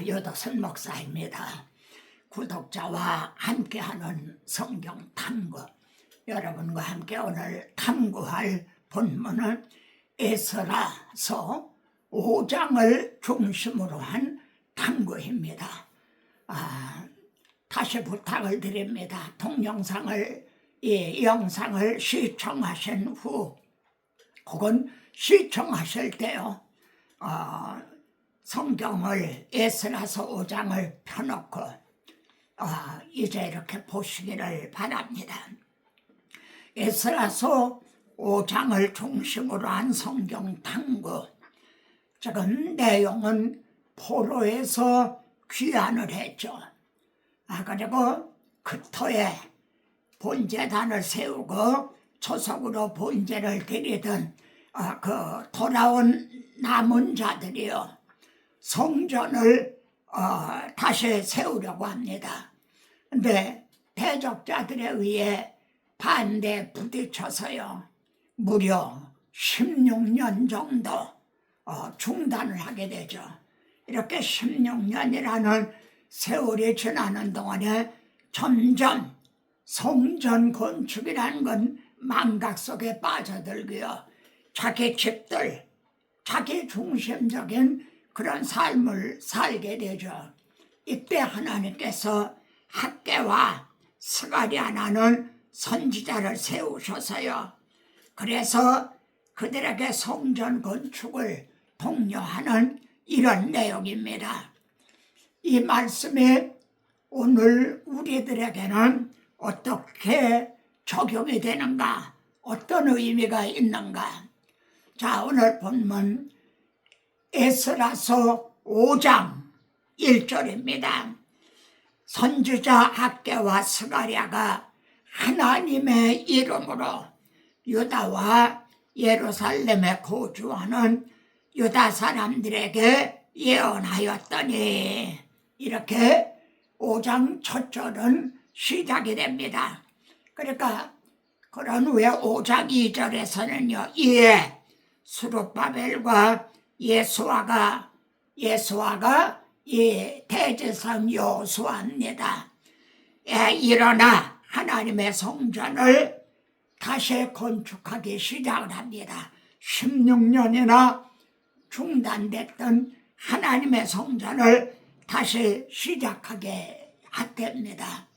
여도선 목사입니다. 구독자와 함께하는 성경 탐구, 여러분과 함께 오늘 탐구할 본문은 에스라서 5장을 중심으로 한 탐구입니다. 다시 부탁을 드립니다. 동영상을, 영상을 시청하신 후 혹은 시청하실 때요, 성경을 에스라서 5장을 펴놓고 이제 이렇게 보시기를 바랍니다. 에스라서 5장을 중심으로 한 성경 탐구, 지금 내용은 포로에서 귀환을 했죠. 그리고 그터에 본제단을 세우고 초석으로 본제를 드리던 그 돌아온 남은 자들이요, 성전을 다시 세우려고 합니다. 근데 대적자들에 의해 반대에 부딪혀서요, 무려 16년 정도 중단을 하게 되죠. 이렇게 16년이라는 세월이 지나는 동안에 점점 성전 건축이라는 건 망각 속에 빠져들고요, 자기 집들, 자기 중심적인 그런 삶을 살게 되죠. 이때 하나님께서 학개와 스가랴라는 선지자를 세우셔서요, 그래서 그들에게 성전 건축을 독려하는 이런 내용입니다. 이 말씀이 오늘 우리들에게는 어떻게 적용이 되는가, 어떤 의미가 있는가. 자, 오늘 본문 에스라서 5장 1절입니다. 선지자 학개와 스가랴가 하나님의 이름으로 유다와 예루살렘에 거주하는 유다 사람들에게 예언하였더니, 이렇게 5장 첫 절은 시작이 됩니다. 그러니까 그런 후에 5장 2절에서는요, 이에 스룹바벨과 예수아가 이 대제사장 여호수아입니다. 일어나 하나님의 성전을 다시 건축하기 시작을 합니다. 16년이나 중단됐던 하나님의 성전을 다시 시작하게 했답니다.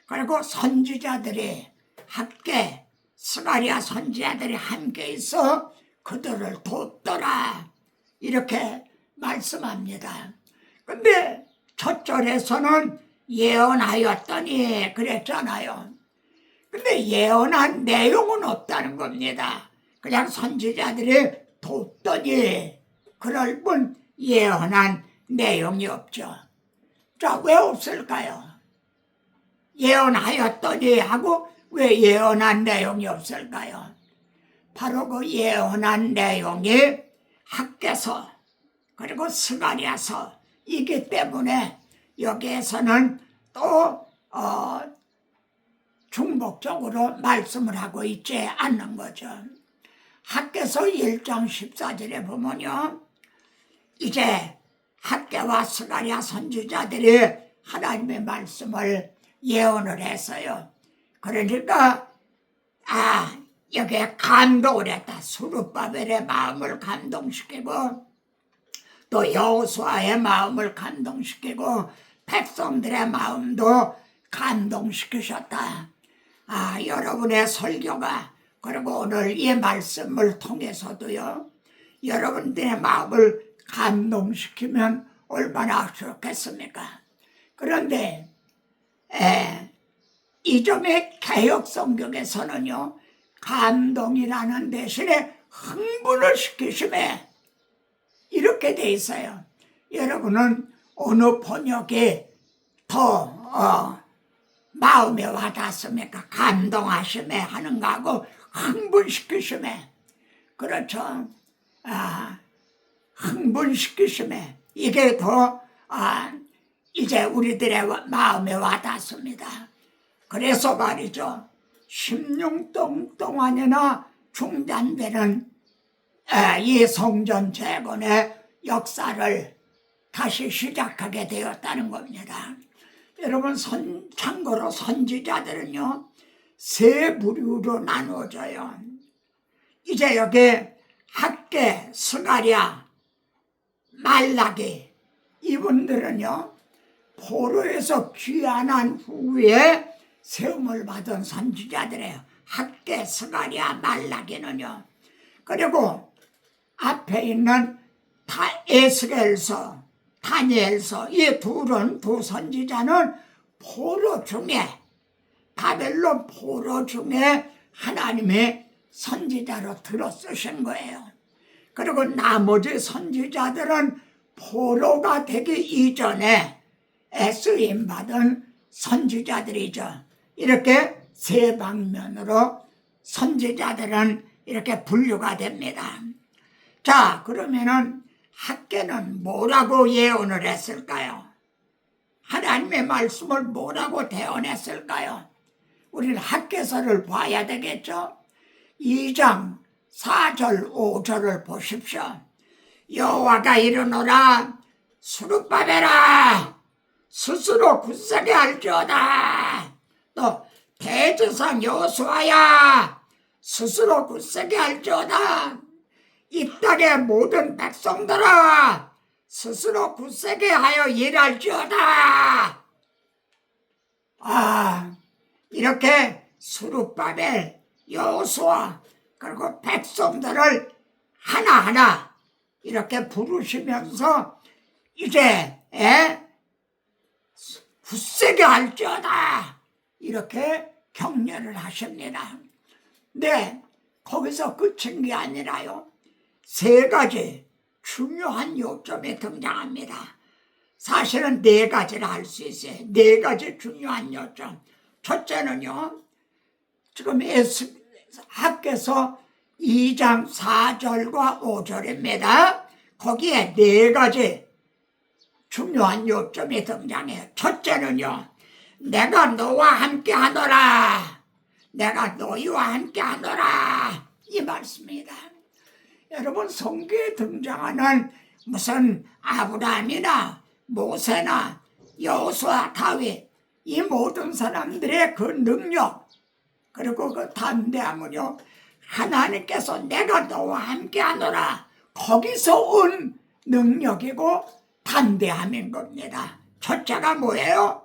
그리고 선지자들이 함께, 스가랴 선지자들이 함께 있어 그들을 돕더라, 이렇게 말씀합니다. 근데 첫 절에서는 예언하였더니 그랬잖아요. 근데 예언한 내용은 없다는 겁니다. 그냥 선지자들이 돕더니 그럴 뿐 예언한 내용이 없죠. 자, 왜 없을까요? 예언하였더니 하고 왜 예언한 내용이 없을까요? 바로 그 예언한 내용이 학개서 그리고 스가랴서 이기 때문에 여기에서는 또 중복적으로 말씀을 하고 있지 않는 거죠. 학개서 1장 14절에 보면요, 이제 학개와 스가랴 선지자들이 하나님의 말씀을 예언을 했어요. 그러니까 여기에 감동을 했다. 스룹바벨의 마음을 감동시키고 또 여호수아의 마음을 감동시키고 백성들의 마음도 감동시키셨다. 여러분의 설교가, 그리고 오늘 이 말씀을 통해서도요, 여러분들의 마음을 감동시키면 얼마나 좋겠습니까? 그런데 이 점의 개역 성경에서는요, 감동이라는 대신에 흥분을 시키심에 이렇게 돼 있어요. 여러분은 어느 번역이 더 마음에 와닿습니까? 감동하심에 하는가 하고 흥분시키심에, 그렇죠. 흥분시키심에 이게 더 이제 우리들의 마음에 와닿습니다. 그래서 말이죠, 16년 동안이나 중단되는 이 성전 재건의 역사를 다시 시작하게 되었다는 겁니다. 여러분, 참고로 선지자들은요, 세 부류로 나누어져요. 이제 여기 학개, 스가랴, 말라기, 이분들은요, 포로에서 귀환한 후에 세움을 받은 선지자들이에요. 학개, 스가랴, 말라기는요. 그리고 앞에 있는 에스겔서, 다니엘서, 이 두 선지자는 포로 중에, 바벨론 포로 중에 하나님의 선지자로 들어 쓰신 거예요. 그리고 나머지 선지자들은 포로가 되기 이전에 쓰임받은 선지자들이죠. 이렇게 세 방면으로 선지자들은 이렇게 분류가 됩니다. 자, 그러면은 학개는 뭐라고 예언을 했을까요? 하나님의 말씀을 뭐라고 대언했을까요? 우리는 학개서를 봐야 되겠죠? 2장 4절 5절을 보십시오. 여호와가 이르노라, 스룹바벨아 스스로 굳세게 할지어다. 또 대제사장 여호수아야 스스로 굳세게 할지어다. 이 땅의 모든 백성들아 스스로 굳세게 하여 일할지어다. 이렇게 스룹바벨, 여호수아, 그리고 백성들을 하나하나 이렇게 부르시면서 이제 굳세게 할지어다 이렇게 격려를 하십니다. 네, 거기서 끝인 게 아니라요, 세 가지 중요한 요점이 등장합니다. 사실은 네 가지를 할 수 있어요. 네 가지 중요한 요점. 첫째는요, 지금 학개서 2장 4절과 5절입니다. 거기에 네 가지 중요한 요점이 등장해요. 첫째는요, 내가 너와 함께 하노라. 내가 너희와 함께 하노라. 이 말씀입니다. 여러분, 성경에 등장하는 무슨 아브라함이나 모세나 여호수아, 다윗, 이 모든 사람들의 그 능력, 그리고 그 담대함은요, 하나님께서 내가 너와 함께 하노라, 거기서 온 능력이고 담대함인 겁니다. 첫째가 뭐예요?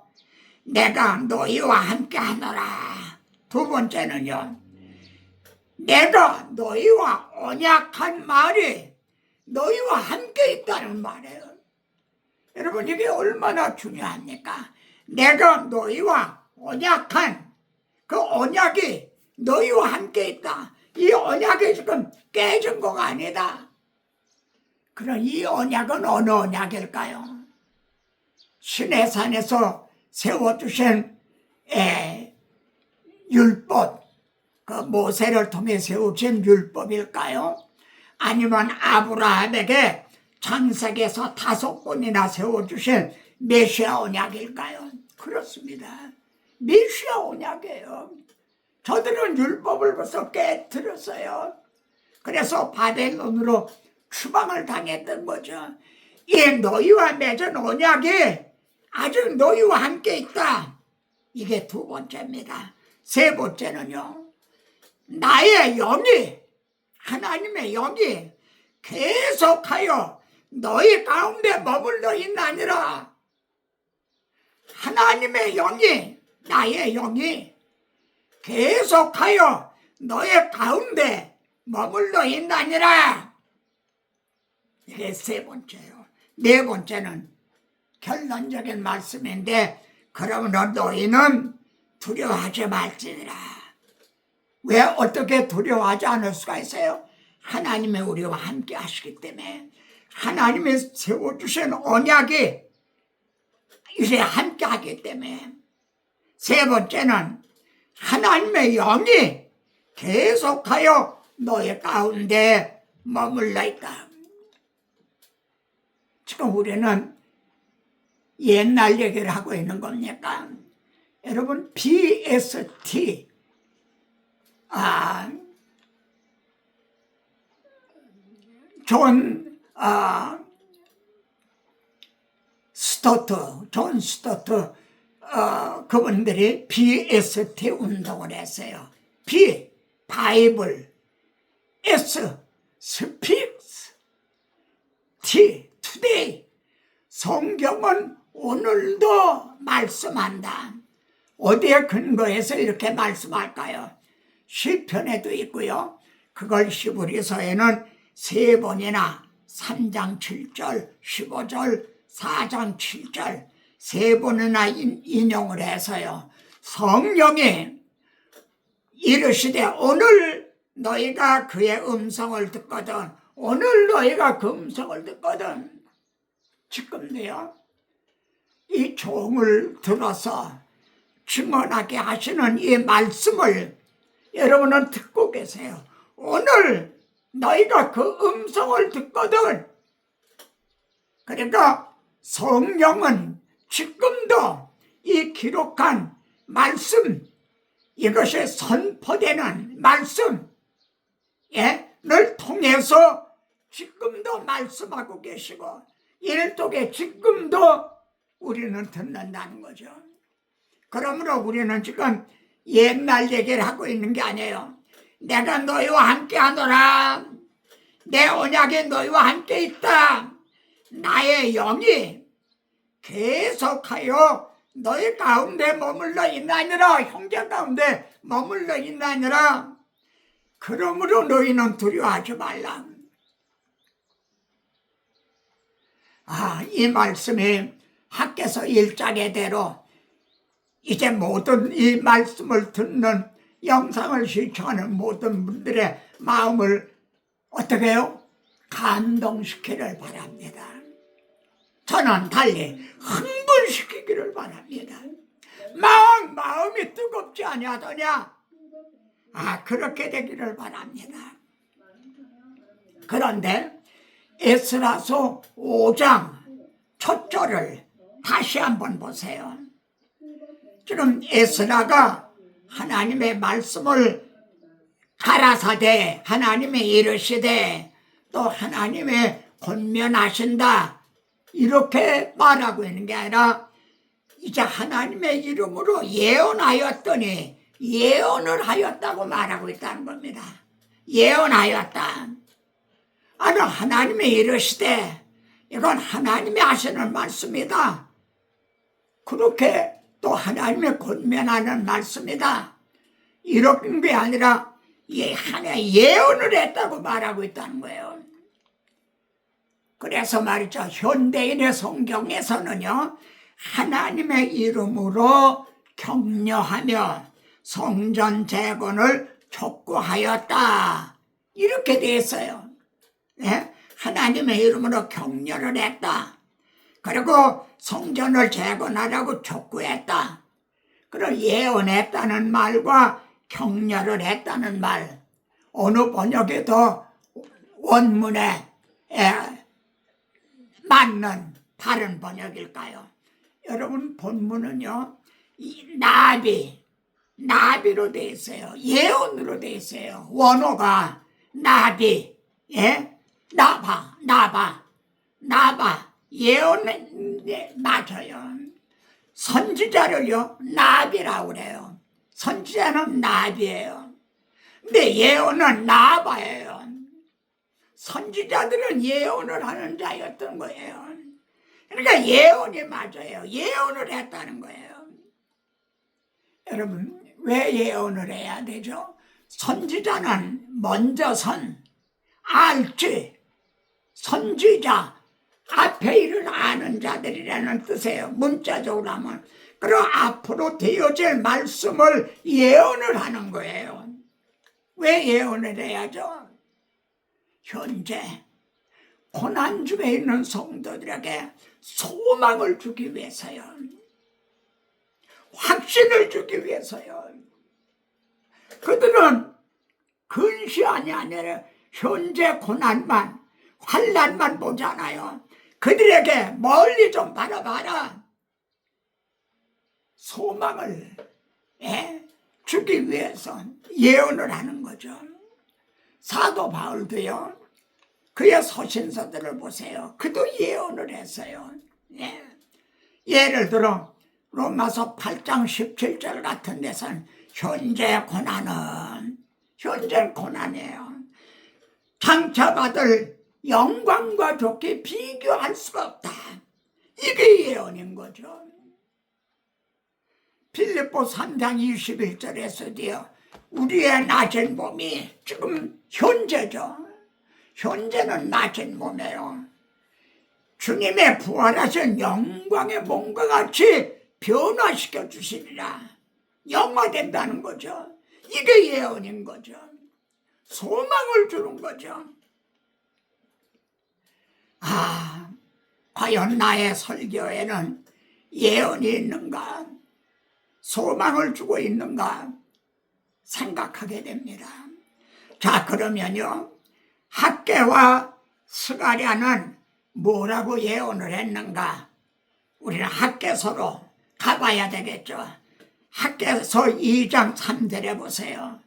내가 너희와 함께 하노라. 두 번째는요, 내가 너희와 언약한 말이 너희와 함께 있다는 말이에요. 여러분, 이게 얼마나 중요합니까? 내가 너희와 언약한 그 언약이 너희와 함께 있다. 이 언약이 지금 깨진 거가 아니다. 그럼 이 언약은 어느 언약일까요? 시내산에서 세워주신 율법, 그 모세를 통해 세우신 율법일까요? 아니면 아브라함에게 창세기에서 5번이나 세워주신 메시아 언약일까요? 그렇습니다. 메시아 언약이에요. 저들은 율법을 벌써 깨뜨렸어요. 그래서 바벨론으로 추방을 당했던 거죠. 이 너희와 맺은 언약이 아직 너희와 함께 있다. 이게 두 번째입니다. 세 번째는요, 나의 영이, 하나님의 영이 계속하여 너희 가운데 머물러 있나니라. 하나님의 영이, 나의 영이 계속하여 너의 가운데 머물러 있나니라. 이게 세 번째예요. 네 번째는 결론적인 말씀인데, 그러므로 너희는 두려워하지 말지니라. 왜 어떻게 두려워하지 않을 수가 있어요? 하나님이 우리와 함께 하시기 때문에, 하나님이 세워주신 언약이 이제 함께 하기 때문에. 세 번째는 하나님의 영이 계속하여 너희 가운데 머물러 있다. 지금 우리는 옛날 얘기를 하고 있는 겁니까? 여러분, BST, 존 스토트, 존 스토트 그분들이 BST 운동을 했어요. B, 바이블, S, 스픽스, T, 투데이. 성경은 오늘도 말씀한다. 어디에 근거해서 이렇게 말씀할까요? 시편에도 있고요. 그걸 히브리서에는 3번이나 3장 7절, 15절, 4장 7절 3번이나 인용을 해서요. 성령이 이르시되 오늘 너희가 그의 음성을 듣거든, 오늘 너희가 그 음성을 듣거든. 지금도요. 이 종을 들어서 증언하게 하시는 이 말씀을 여러분은 듣고 계세요. 오늘 너희가 그 음성을 듣거든. 그러니까 성령은 지금도 이 기록한 말씀, 이것이 선포되는 말씀, 를 통해서 지금도 말씀하고 계시고 일독에 지금도 우리는 듣는다는 거죠. 그러므로 우리는 지금 옛날 얘기를 하고 있는 게 아니에요. 내가 너희와 함께 하노라. 내 언약이 너희와 함께 있다. 나의 영이 계속하여 너희 가운데 머물러 있나니라. 형제 가운데 머물러 있나니라. 그러므로 너희는 두려워하지 말라. 이 말씀이 학개서 1장에대로 이제 모든 이 말씀을 듣는 영상을 시청하는 모든 분들의 마음을 어떻게 해요? 감동시키기를 바랍니다. 저는 달리 흥분시키기를 바랍니다. 마음이 뜨겁지 아니하더냐? 그렇게 되기를 바랍니다. 그런데 에스라서 5장 첫 절을 다시 한번 보세요. 지금 에스라가 하나님의 말씀을 가라사대 하나님의 이르시되 또 하나님의 권면하신다 이렇게 말하고 있는 게 아니라 이제 하나님의 이름으로 예언하였더니 예언을 하였다고 말하고 있다는 겁니다. 예언하였다. 하나님의 이르시되 이건 하나님이 하시는 말씀이다. 그렇게 또 하나님의 권면하는 말씀이다. 이런 게 아니라 하나의 예언을 했다고 말하고 있다는 거예요. 그래서 말이죠. 현대인의 성경에서는요. 하나님의 이름으로 격려하며 성전 재건을 촉구하였다. 이렇게 돼 있어요. 네? 하나님의 이름으로 격려를 했다. 그리고 성전을 재건하라고 촉구했다. 그리고 예언했다는 말과 격려를 했다는 말 어느 번역에도 원문에 맞는 다른 번역일까요? 여러분 본문은요 나비로 돼 있어요. 예언으로 돼 있어요. 원어가 나비, 나바 예언은 맞아요. 선지자를요 나비라고 그래요. 선지자는 나비예요. 근데 예언은 나바예요. 선지자들은 예언을 하는 자였던 거예요. 그러니까 예언이 맞아요. 예언을 했다는 거예요. 여러분 왜 예언을 해야 되죠? 선지자는 먼저 알지, 선지자 앞에 일을 아는 자들이라는 뜻이에요. 문자적으로 하면. 그리고 앞으로 되어질 말씀을 예언을 하는 거예요. 왜 예언을 해야죠? 현재 고난 중에 있는 성도들에게 소망을 주기 위해서요. 확신을 주기 위해서요. 그들은 근시안이 아니라 현재 고난만, 환난만 보잖아요. 그들에게 멀리 좀 바라봐라. 소망을 주기 위해서 예언을 하는 거죠. 사도 바울도요. 그의 서신서들을 보세요. 그도 예언을 했어요. 예를 들어 로마서 8장 17절 같은 데서는 현재 고난이에요. 장차 받을 영광과 좋게 비교할 수가 없다. 이게 예언인 거죠. 빌립보 3장 21절에서도요. 우리의 낮은 몸이 지금 현재죠. 현재는 낮은 몸이에요. 주님의 부활하신 영광의 몸과 같이 변화시켜 주시리라. 영화된다는 거죠. 이게 예언인 거죠. 소망을 주는 거죠. 과연 나의 설교에는 예언이 있는가? 소망을 주고 있는가? 생각하게 됩니다. 자, 그러면요. 학개와 스가랴는 뭐라고 예언을 했는가? 우리는 학개서로 가봐야 되겠죠. 학개서 2장 3절에 보세요.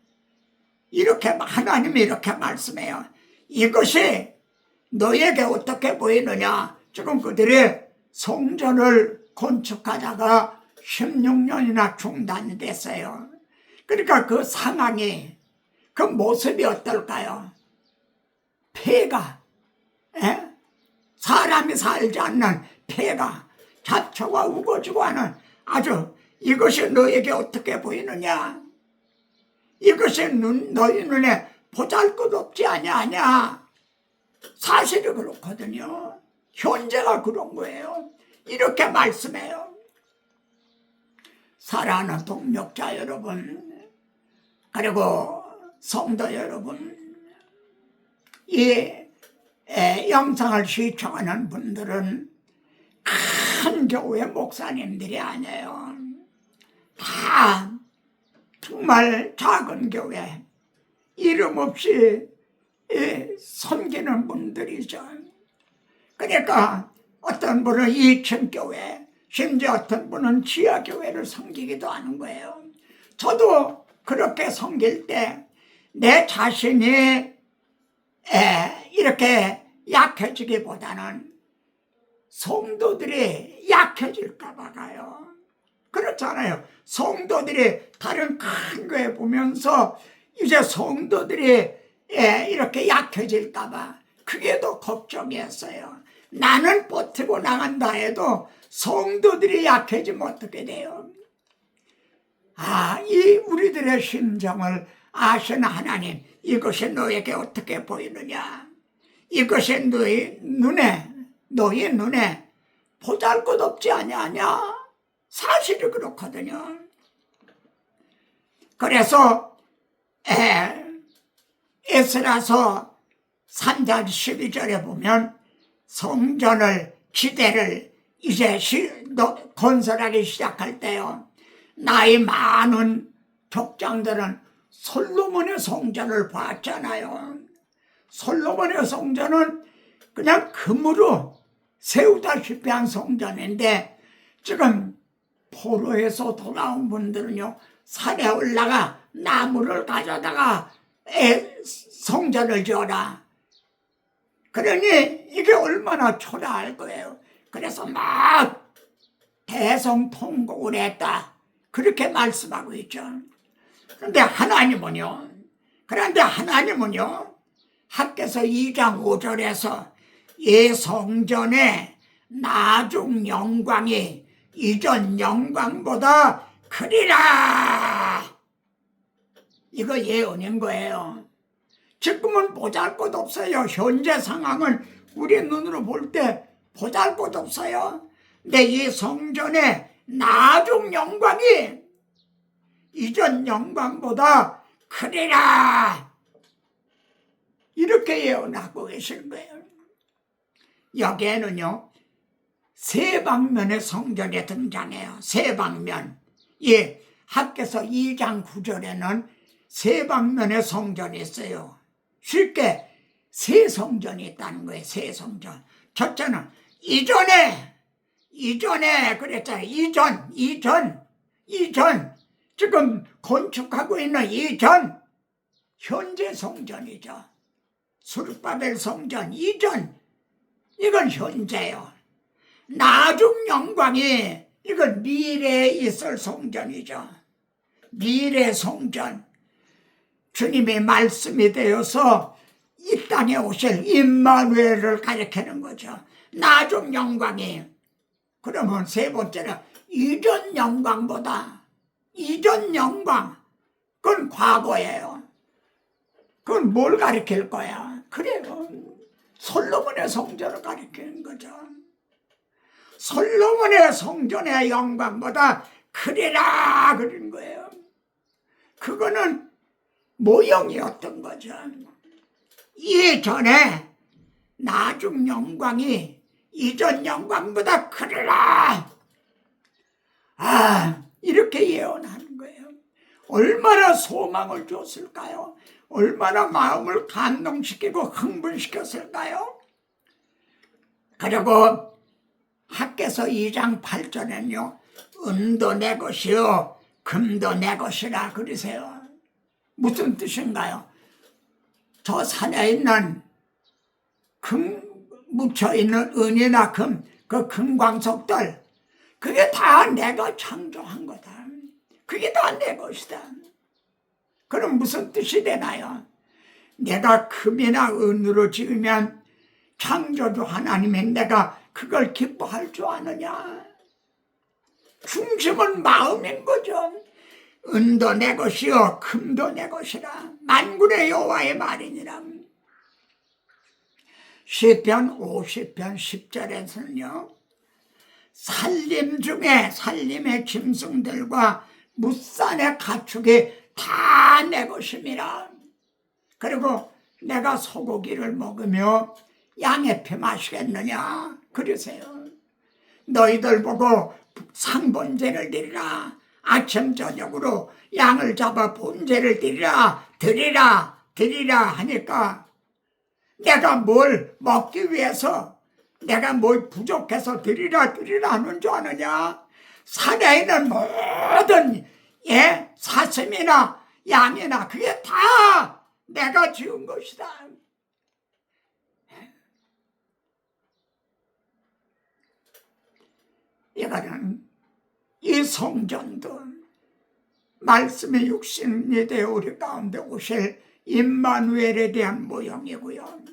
하나님이 이렇게 말씀해요. 이것이 너에게 어떻게 보이느냐? 지금 그들이 성전을 건축하다가 16년이나 중단이 됐어요. 그러니까 그 상황이, 그 모습이 어떨까요? 폐가, 사람이 살지 않는 폐가 잡초가 우거지고 하는 아주, 이것이 너에게 어떻게 보이느냐? 이것이 너희 눈에 보잘것없지 아니하냐? 사실이 그렇거든요. 현재가 그런 거예요. 이렇게 말씀해요. 사랑하는 동역자 여러분, 그리고 성도 여러분, 이 영상을 시청하는 분들은 큰 교회 목사님들이 아니에요. 다 정말 작은 교회, 이름 없이 섬기는 분들이죠. 그러니까 어떤 분은 2층 교회, 심지어 어떤 분은 지하 교회를 섬기기도 하는 거예요. 저도 그렇게 섬길 때 내 자신이 이렇게 약해지기보다는 성도들이 약해질까 봐요. 그렇잖아요. 성도들이 다른 큰 교회 보면서 이제 성도들이 이렇게 약해질까 봐 그게 더 걱정이었어요. 나는 버티고 나간다 해도 성도들이 약해지면 어떻게 돼요? 이 우리들의 심정을 아시는 하나님, 이것이 너에게 어떻게 보이느냐? 이것이 너희 눈에 보잘것없지 아니하냐? 사실이 그렇거든요. 그래서 에스라서 3장 12절에 보면 성전을, 기대를 이제 건설하기 시작할 때요, 나이 많은 족장들은 솔로몬의 성전을 봤잖아요. 솔로몬의 성전은 그냥 금으로 세우다시피 한 성전인데, 지금 포로에서 돌아온 분들은요, 산에 올라가 나무를 가져다가 성전을 지어라. 그러니 이게 얼마나 초라할 거예요. 그래서 막 대성통곡을 했다, 그렇게 말씀하고 있죠. 그런데 하나님은요, 학개서 2장 5절에서 이 성전의 나중 영광이 이전 영광보다 크리라, 이거 예언인 거예요. 지금은 보잘것없어요. 현재 상황은 우리 눈으로 볼 때 보잘것없어요. 근데 이 성전의 나중 영광이 이전 영광보다 크리라, 이렇게 예언하고 계시는 거예요. 여기에는요, 세 방면의 성전이 등장해요. 세 방면. 학개서 2장 9절에는 세 방면의 성전이 있어요. 쉽게 세 성전이 있다는 거예요. 세 성전. 첫째는 이전에 그랬잖아요. 이전 지금 건축하고 있는 이전, 현재 성전이죠. 수르바벨 성전 이전, 이건 현재요. 나중 영광이 이건 미래에 있을 성전이죠. 미래 성전. 주님의 말씀이 되어서 이 땅에 오실 임마누엘을 가리키는 거죠. 나중 영광이. 그러면 세 번째는 이전 영광보다, 이전 영광, 그건 과거예요. 그건 뭘 가리킬 거야? 그래요. 솔로몬의 성전을 가리키는 거죠. 솔로몬의 성전의 영광보다 크리라 그런 거예요. 그거는 모형이었던 거죠. 이전에 나중 영광이 이전 영광보다 크리라. 이렇게 예언하는 거예요. 얼마나 소망을 줬을까요? 얼마나 마음을 감동시키고 흥분시켰을까요? 그리고 학개서 2장 8절에는요. 은도 내 것이요 금도 내 것이라 그러세요. 무슨 뜻인가요? 저 산에 있는 묻혀있는 은이나 금, 그 금광석들, 그게 다 내가 창조한 거다. 그게 다 내 것이다. 그럼 무슨 뜻이 되나요? 내가 금이나 은으로 지으면 창조주 하나님의 내가 그걸 기뻐할 줄 아느냐? 중심은 마음인 거죠. 은도 내 것이요 금도 내 것이라 만군의 여호와의 말이니라. 시편 50편 10절에서는요. 산림 중에 산림의 짐승들과 무산의 가축이 다 내 것임이라. 그리고 내가 소고기를 먹으며 양의 피 마시겠느냐 그러세요. 너희들 보고 상번제를 드리라. 아침 저녁으로 양을 잡아 번제를 드리라 하니까 내가 뭘 먹기 위해서 내가 뭘 부족해서 드리라 하는 줄 아느냐? 산에 있는 모든 사슴이나 양이나 그게 다 내가 지은 것이다. 이거는 이 성전도 말씀의 육신이 되어 우리 가운데 오실 임마누엘에 대한 모형이고요.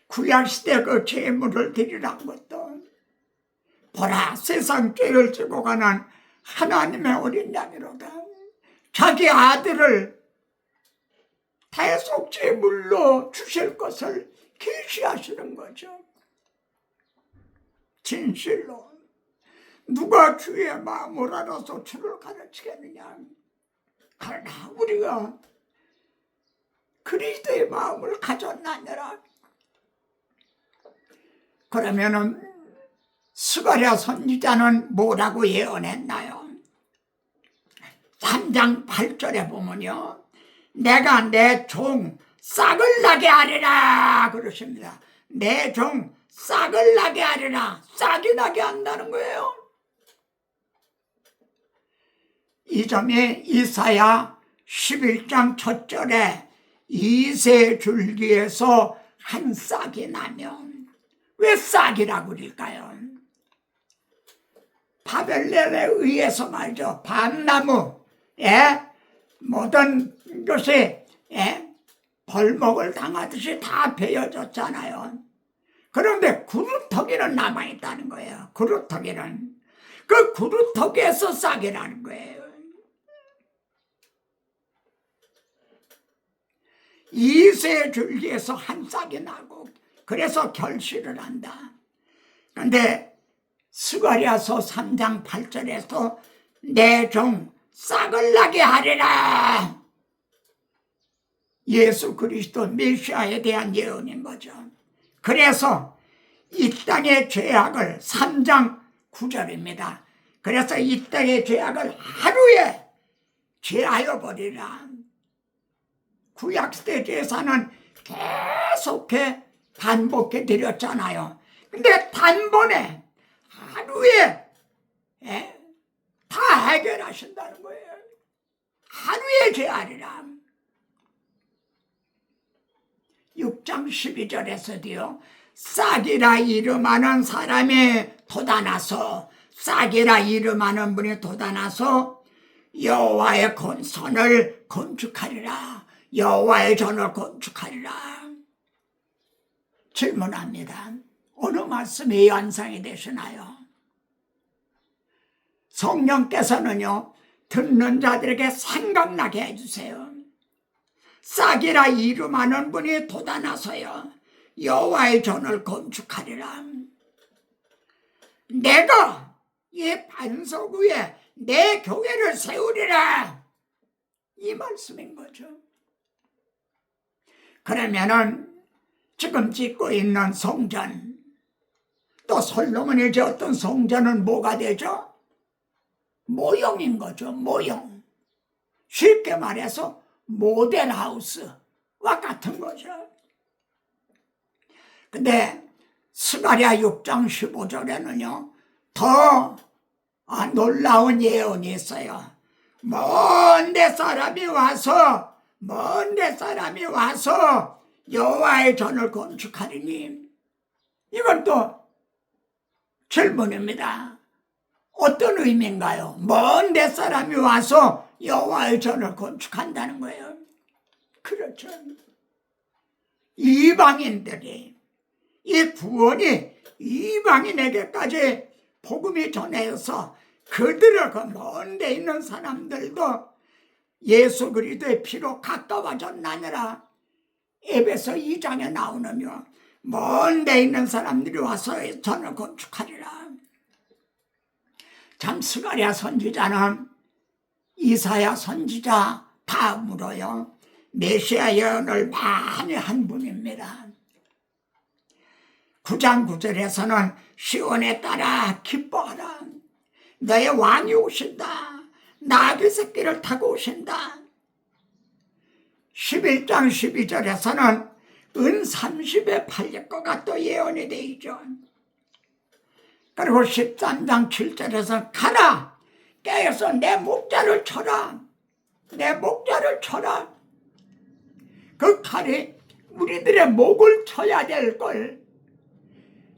구약시대 그 제물을 드리란 것도 보라 세상 죄를 지고 가는 하나님의 어린 양이로다. 자기 아들을 대속 제물로 주실 것을 계시하시는 거죠. 진실로 누가 주의 마음을 알아서 주를 가르치겠느냐. 그러나 우리가 그리스도의 마음을 가졌나니라. 그러면은 스가랴 선지자는 뭐라고 예언했나요? 3장 8절에 보면요. 내가 내 종 싹을 나게 하리라 그러십니다. 내 종 싹을 나게 하리라. 싹이 나게 한다는 거예요. 이 점이 이사야 11장 첫 절에 이새 줄기에서 한 싹이 나면 왜 싹이라고 그럴까요? 바벨론에 의해서 말이죠. 밤나무에 모든 것이 벌목을 당하듯이 다 베어졌잖아요. 그런데 구루터기는 남아있다는 거예요. 구루터기는. 그 구루터기에서 싹이라는 거예요. 이새 줄기에서 한 싹이 나고 그래서 결실을 한다. 그런데 스가랴서 3장 8절에서 내 종 싹을 나게 하리라. 예수 그리스도 메시아에 대한 예언인 거죠. 그래서 이 땅의 죄악을 3장 9절입니다. 그래서 이 땅의 죄악을 하루에 제하여 버리라. 구약시대 제사는 계속해 반복해 드렸잖아요. 근데 단번에 하루에 다 해결하신다는 거예요. 하루에 제하리라. 6장 12절에서도요. 싹이라 이름하는 사람이 돋아나서, 싹이라 이름하는 분이 돋아나서 여호와의 손을 건축하리라. 여호와의 전을 건축하리라. 질문합니다. 어느 말씀이 연상이 되시나요? 성령께서는요, 듣는 자들에게 생각나게 해주세요. 싹이라 이름하는 분이 돋아나서요, 여호와의 전을 건축하리라. 내가 이 반석 위에 내 교회를 세우리라. 이 말씀인 거죠. 그러면은 지금 짓고 있는 성전, 또 솔로몬이 지었던 성전은 뭐가 되죠? 모형인 거죠. 모형. 쉽게 말해서 모델하우스와 같은 거죠. 근데 스가랴 6장 15절에는요 더 놀라운 예언이 있어요. 먼 데 사람이 와서 여호와의 전을 건축하리니. 이건 또 질문입니다. 어떤 의미인가요? 먼 데 사람이 와서 여호와의 전을 건축한다는 거예요. 그렇죠. 이방인들이, 이 구원이 이방인에게까지 복음이 전해져서 그들을 그 먼 데 있는 사람들도 예수 그리스도의 피로 가까워졌나니라. 에베소 2장에 나오는요, 먼 데 있는 사람들이 와서 전을 건축하리라. 참 스가랴 선지자는 이사야 선지자 다음으로요 메시아 예언을 많이 한 분입니다. 9장 9절에서는 시온에 따라 기뻐하라. 너의 왕이 오신다. 나귀 새끼를 타고 오신다. 11장 12절에서는 은 30에 팔릴 거가 또 예언이 되어 있죠. 그리고 13장 7절에서 가라. 깨어서 내 목자를 쳐라. 내 목자를 쳐라. 그 칼이 우리들의 목을 쳐야 될 걸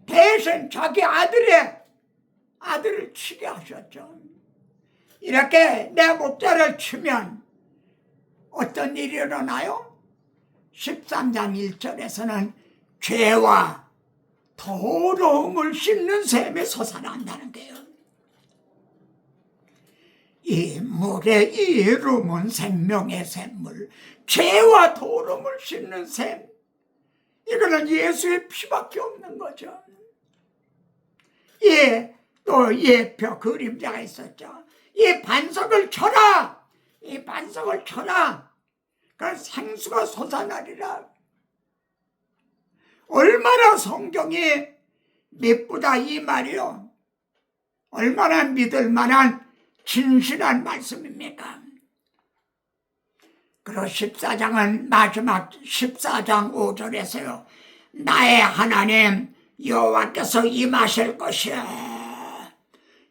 대신 자기 아들을 치게 하셨죠. 이렇게 내 목자를 치면 어떤 일이 일어나요? 13장 1절에서는 죄와 더러움을 씻는 셈에 솟아난다는 거예요. 이 물의 이름은 생명의 샘물, 죄와 더러움을 씻는 셈. 이거는 예수의 피밖에 없는 거죠. 예, 또 예표 그림자가 있었죠. 이 반석을 쳐라. 이 반석을 쳐라. 그 생수가 솟아나리라. 얼마나 성경이 미쁘다 이 말이요. 얼마나 믿을 만한 진실한 말씀입니까? 그리고 14장은 마지막 14장 5절에서요. 나의 하나님 여호와께서 임하실 것이야.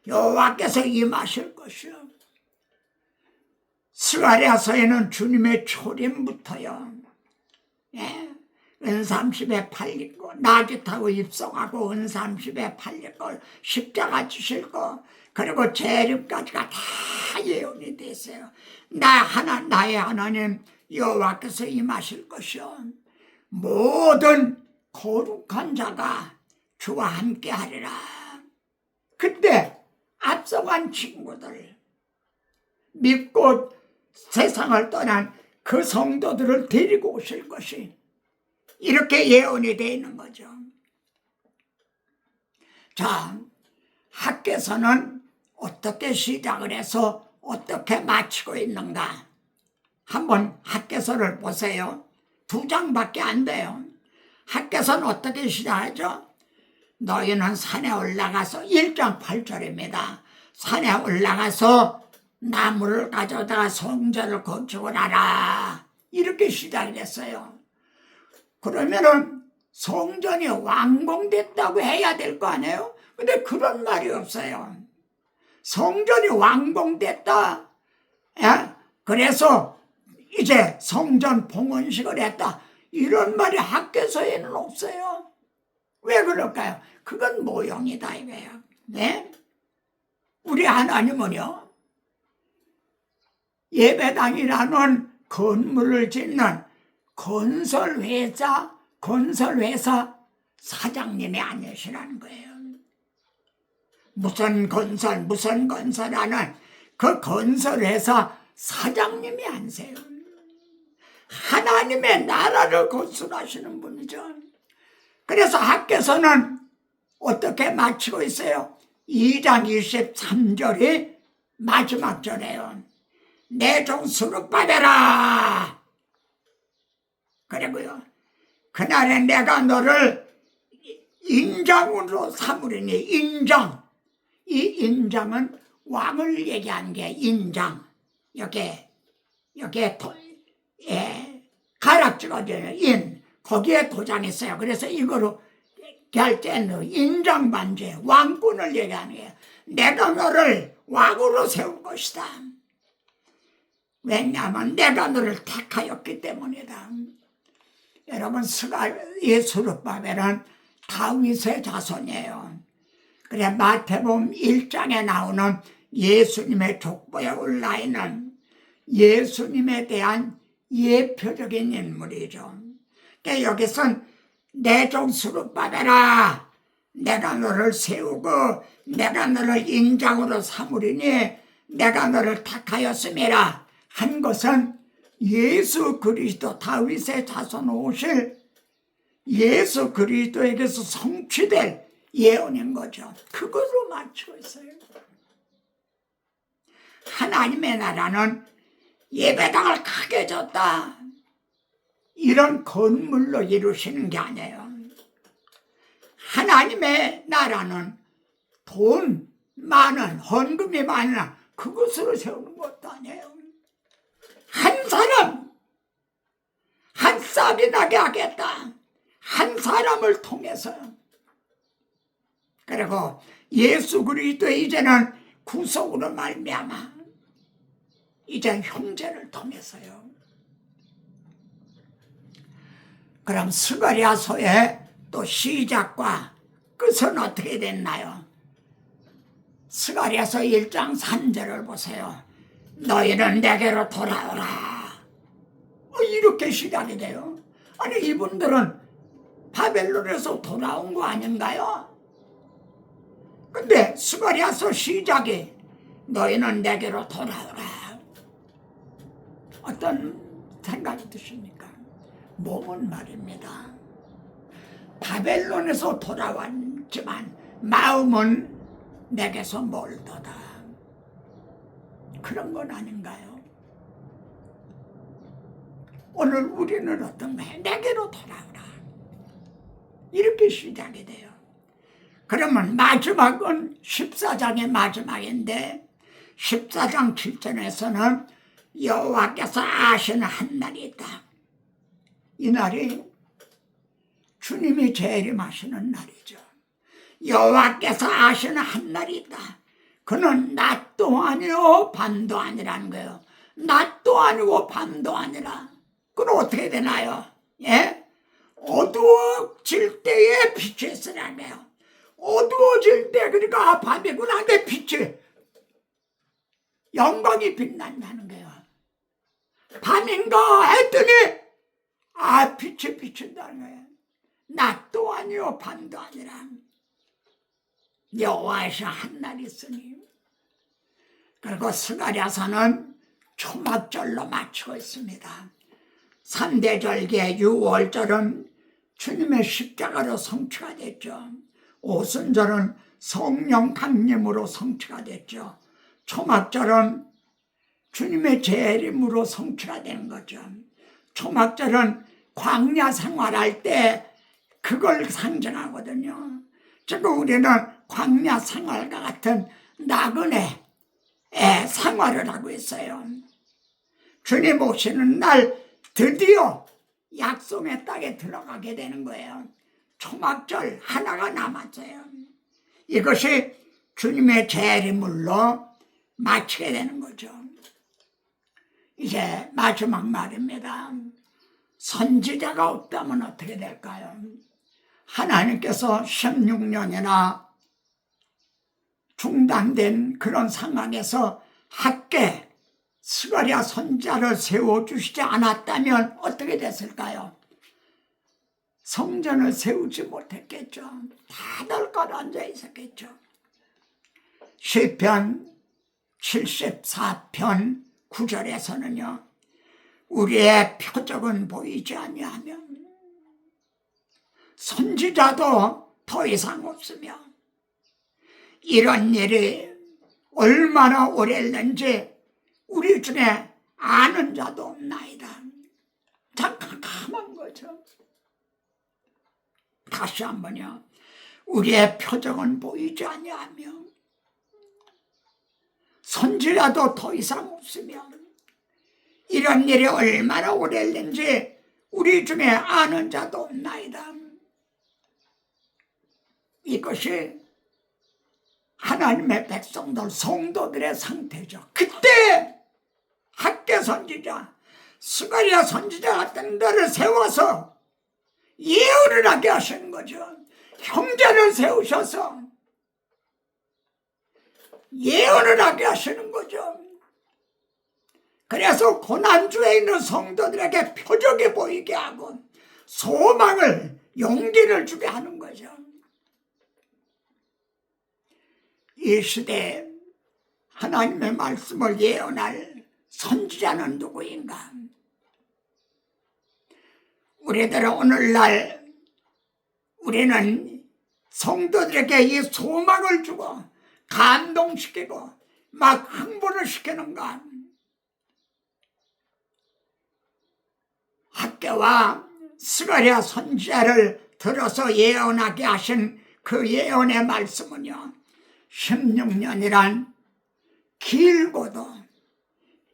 여호와께서 임하실 것이야. 스가랴서에는 주님의 초림부터요. 예. 은 30에 팔릴 거, 나귀 타고 입성하고 은 30에 팔릴 걸, 십자가 지실 거, 그리고 재림까지가 다 예언이 됐어요. 나의 하나님 여호와께서 임하실 것이요. 모든 거룩한 자가 주와 함께 하리라. 그때 앞서간 친구들, 믿고 세상을 떠난 그 성도들을 데리고 오실 것이 이렇게 예언이 되어 있는 거죠. 자, 학개서는 어떻게 시작을 해서 어떻게 마치고 있는가? 한번 학개서를 보세요. 2장밖에 안 돼요. 학개서는 어떻게 시작하죠? 너희는 산에 올라가서 1장 8절입니다. 산에 올라가서 나무를 가져다가 성전을 건축을 하라. 이렇게 시작이 됐어요. 그러면은 성전이 완공됐다고 해야 될 거 아니에요? 근데 그런 말이 없어요. 성전이 완공됐다. 예? 그래서 이제 성전 봉헌식을 했다. 이런 말이 학개서에는 없어요. 왜 그럴까요? 그건 모형이다 이거예요. 네? 우리 하나님은요, 예배당이라는 건물을 짓는 건설회사 사장님이 아니시라는 거예요. 무슨 건설하는 그 건설회사 사장님이 아니세요. 하나님의 나라를 건설하시는 분이죠. 그래서 학교에서는 어떻게 마치고 있어요? 2장 23절이 마지막 절이에요. 내 종 수르바벨아. 그리고요, 그날에 내가 너를 인장으로 삼으리니. 인장, 이 인장은 왕을 얘기하는 게 인장. 여기에 가락 찍어져요. 거기에 도장이 있어요. 그래서 이거로 결제는 인장 반지, 왕권을 얘기하는 거예요. 내가 너를 왕으로 세울 것이다. 왜냐하면 내가 너를 택하였기 때문이다. 여러분, 수르바벨은 다윗의 자손이에요. 그래, 마태복음 1장에 나오는 예수님의 족보에 올라있는 예수님에 대한 예표적인 인물이죠. 그러니까 여기선 내 종 수르바벨아, 내가 너를 세우고 내가 너를 인장으로 삼으리니 내가 너를 택하였음이라 한 것은 예수 그리스도, 다윗의 자손 오실 예수 그리스도에게서 성취될 예언인 거죠. 그것으로 맞추고 있어요. 하나님의 나라는 예배당을 크게 졌다, 이런 건물로 이루시는 게 아니에요. 하나님의 나라는 돈 많은, 헌금이 많은 그것으로 세우는 것도 아니에요. 한 사람, 한 싹이 나게 하겠다, 한 사람을 통해서. 그리고 예수 그리스도 이제는 구속으로 말미암아 이제 형제를 통해서요. 그럼 스가랴서의 또 시작과 끝은 어떻게 됐나요? 스가랴서 1장 3절을 보세요. 너희는 내게로 돌아오라. 이렇게 시작이 돼요. 아니, 이분들은 바벨론에서 돌아온 거 아닌가요? 근데 스가랴서 시작이 너희는 내게로 돌아오라. 어떤 생각이 드십니까? 몸은 말입니다. 바벨론에서 돌아왔지만 마음은 내게서 멀더다. 그런 건 아닌가요? 오늘 우리는 어떤가요? 내게로 돌아오라. 이렇게 시작이 돼요. 그러면 마지막은 14장의 마지막인데 14장 7절에서는 여호와께서 아시는 한 날이 있다. 이 날이 주님이 재림하시는 날이죠. 여호와께서 아시는 한 날이 있다. 그는 낮도 아니요 밤도 아니라는 거예요. 낮도 아니고 밤도 아니라. 그럼 어떻게 되나요? 예? 어두워질 때에 빛이 있으라는 거예요. 어두워질 때, 그러니까 밤이구나, 내 빛이, 영광이 빛난다는 거예요. 밤인가 했더니 빛이 비춘다는 거예요. 낮도 아니요 밤도 아니라 여호와에서 한 날이 있으니. 그리고 스가랴서는 초막절로 마치고 있습니다. 3대 절기 유월절은 주님의 십자가로 성취가 됐죠. 오순절은 성령 강림으로 성취가 됐죠. 초막절은 주님의 재림으로 성취가 되는 거죠. 초막절은 광야 생활할 때 그걸 상징하거든요. 지금 우리는 광야 생활과 같은 나그네 생활을 하고 있어요. 주님 오시는 날 드디어 약속의 땅에 들어가게 되는 거예요. 초막절 하나가 남았어요. 이것이 주님의 재림으로 마치게 되는 거죠. 이제 마지막 말입니다. 선지자가 없다면 어떻게 될까요? 하나님께서 16년이나 중단된 그런 상황에서 학계 스가랴 선지자를 세워주시지 않았다면 어떻게 됐을까요? 성전을 세우지 못했겠죠. 다들 가라앉아 있었겠죠. 시편 74편 9절에서는요. 우리의 표적은 보이지 아니하며 선지자도 더 이상 없으며 이런 일이 얼마나 오래했는지 우리 중에 아는 자도 없나이다. 참 깜깜한 거죠. 다시 한번요. 우리의 표정은 보이지 아니하며 선지자도 더 이상 없으며 이런 일이 얼마나 오래했는지 우리 중에 아는 자도 없나이다. 이것이 하나님의 백성들, 성도들의 상태죠. 그때 학계 선지자, 스가랴 선지자 같은 데를 세워서 예언을 하게 하시는 거죠. 형제를 세우셔서 예언을 하게 하시는 거죠. 그래서 고난주에 있는 성도들에게 표적이 보이게 하고 소망을, 용기를 주게 하는 거죠. 이 시대에 하나님의 말씀을 예언할 선지자는 누구인가? 우리들은 오늘날 우리는 성도들에게 이 소망을 주고 감동시키고 막 흥분을 시키는가? 학계와 스가랴 선지자를 들어서 예언하게 하신 그 예언의 말씀은요, 16년이란 길고도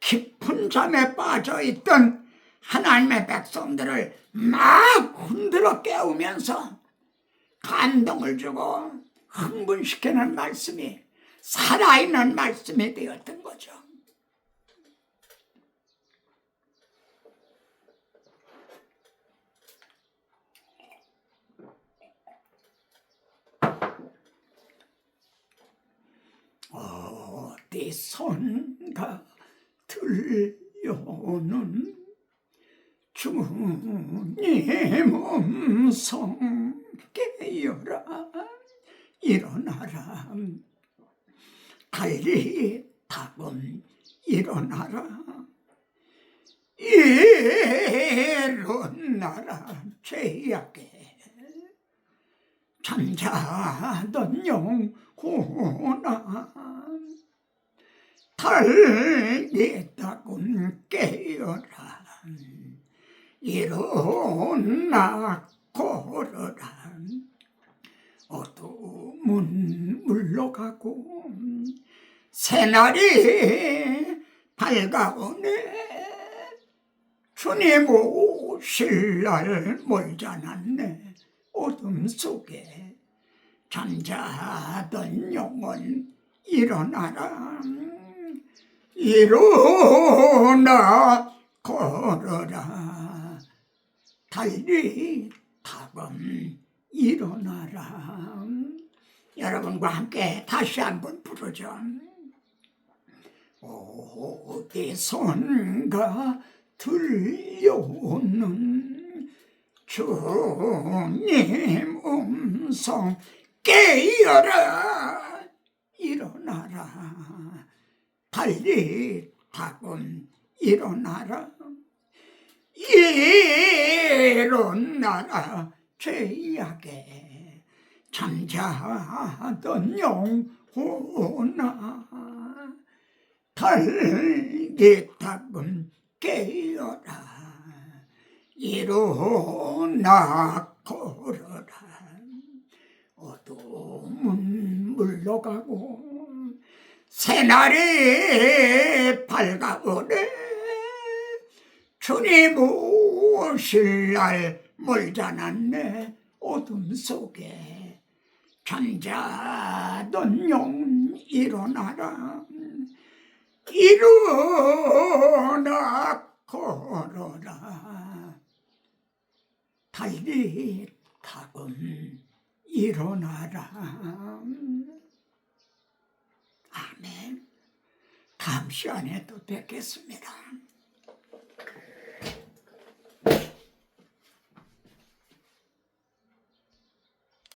깊은 잠에 빠져있던 하나님의 백성들을 막 흔들어 깨우면서 감동을 주고 흥분시키는 말씀이 살아있는 말씀이 되었던 거죠. 어디선가 들려오는 주님 음성 깨어라 일어나라 달리 답은 일어나라 일어나라 죄악에 잠자던 영혼아 달리다군 깨어라 일어나 걸어라 어둠은 물러가고 새날이 밝아오네 주님 오실 날 멀지 않았네 어둠 속에 잠자던 영혼 일어나라 일어나 걸어라 달리 답은 일어나라. 여러분과 함께 다시 한번 부르죠. 어디선가 들려오는 주님 음성 깨어라 일어나라 달리 답은 일어나라 일어나라 죄악에 잠자던 영혼아 달리 답은 깨어라 일어나 걸어라 어둠은 물러가고 새날이 밝아오네 주님 오실 날 멀지 않았네 어둠 속에 잠자던 영혼 일어나라 일어나 걸어라 달리 다금 일어나라. 아멘. 다음 시간에 또 뵙겠습니다.